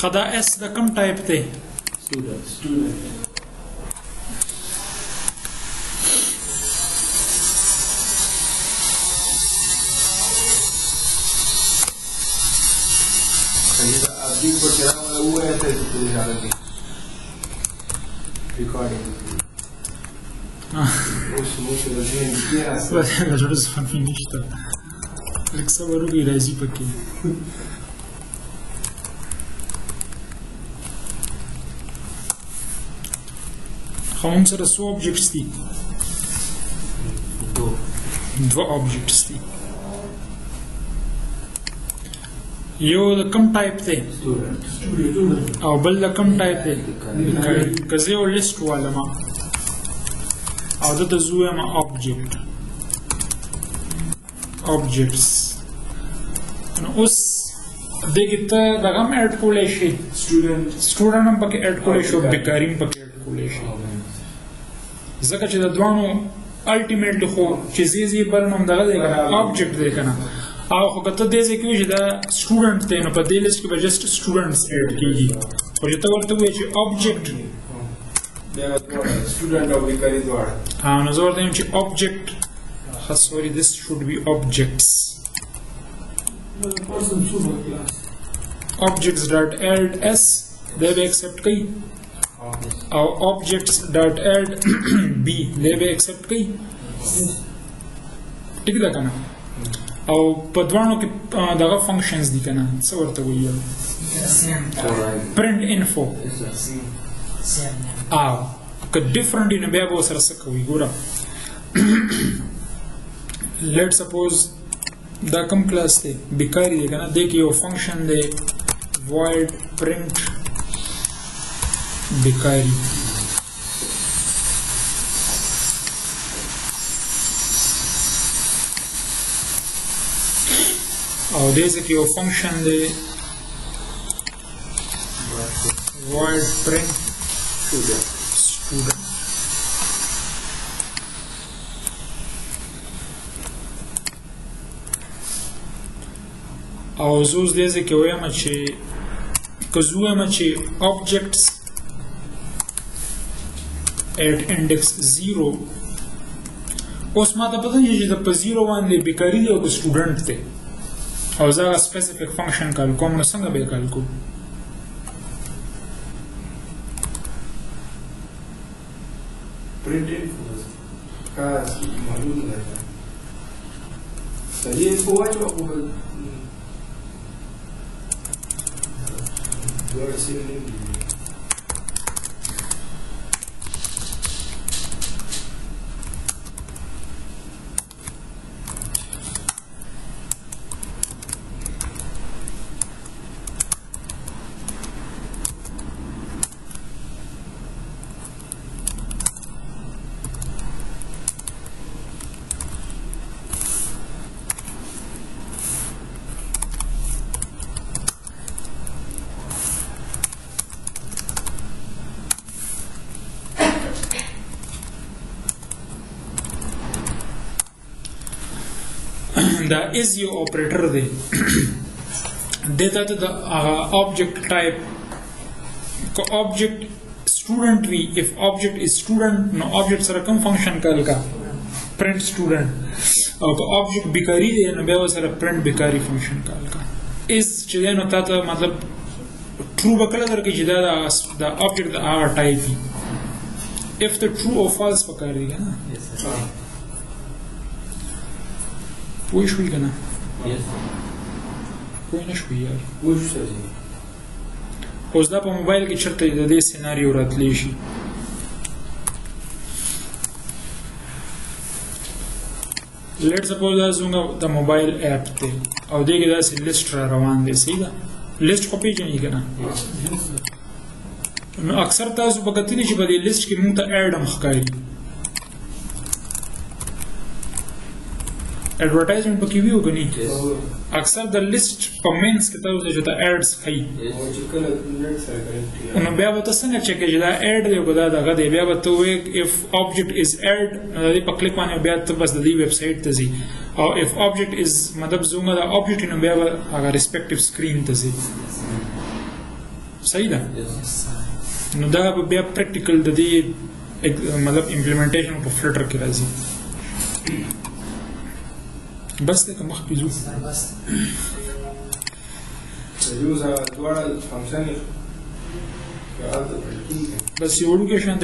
خدا اس د کوم ټایپ دی؟ student. Abdi ko kira wala huwa ya tai ko jara ni recording اوس مو څه راځي کیه بس راځو څه فن نشته لکه څه ورګي راځي پکې خو سره څو objects دي؟ دوه objects دي. یو د کوم ټایپ دی؟ او بل د کوم ټایپ دی؟ که زه یو لیست والم او دلته زه وایم objects نو اوس دې کې ته دغه هم اډ کولی شي سټوډنټ هم پکې اډ کولی شي او بیکاري هم پکې اډ کولی شي ځکه چې د دوانو الټیمیټلی خو چې زی بل نوم دغه دی که نه object دی که نه او خو که ته دې ځای کې وایي چې دا سټوډنټ دی نو په دې لیست کې به جسټ سټوډنټس اډ کېږي خو چې ته ورته ووایې چې object student او بیکاري دواړه نو زه ورته وایم چې object sorry this should be objects objects dot add s they will accept کوي او objects dot add b they will accept کوي ټیک ده که نه او په دواړو کې دغه فنکشنز دي که نه څه ورته وایي print info او که ډفرنټ وي نو بیا به ورسره څه کوي ګوره لیټ سپوز دا کوم کلاس دی بیکاري دی که نه دې کې یو فنکشن دی void print بیکاري او دې ځکه یو فنکشن دی void print student او زه اوس دې ځای کې وایم چې که زه وایم چې objects at index 0 اوس ما ته پته نه چې د په 0 باندې بیکاري دی او که سټوډنټ دی او زه هغه سپیسیفیک فنکشن کال کوم نو څنګه به یې کال کوم print info का मालूम नहीं था सही इसको वाच आपको वर्ड से नहीं دا is یو operator دی دیتا ته د object type که object student وي if object is student نو object سره کوم function کال کا print student او که object بیکاری دی نو بیا سره print بیکاری function کال کا is چې دی نو تا ته مطلب true به کله درکړي چې دا object د هغه type وي if the true or false پکار دی که نه پوه شوي که نه پوه نه شوي یار اوس دا په موبایل کې چېرته د دې سیناریو راتلی شي لیټ سپوز دا زموږ د موبایل اپ دی او دې کې داسې لیسټ را روان دی صحیح ده لیسټ خو پېژنئ که نه نو اکثر تاسو به کتلي چې په دې لیسټ کې موږ ته ایډ هم ښکاري ایڈورټایزمنټ پکې وي او که نه اکثر د لیسټ په مینس کې تاسو چې ته ایډز ښیي نو بیا به ته څنګه چک کوې چې دا ایډ دی او که دا دغه دی بیا به ته وایې اف object is add نو د دې په کلیک باندې بیا ته بس د دې ویب سایټ ته ځي او اف object is مطلب زموږ دا object نو بیا به هغه ریسپیکټیو سکرین ته ځي صحیح ده نو دا به بیا پریکټیکل د دې مطلب امپلیمنټیشن په فلټر کې راځي بس ته مخ پیزو یوز دواړه فنکشن بس یو ورکه شان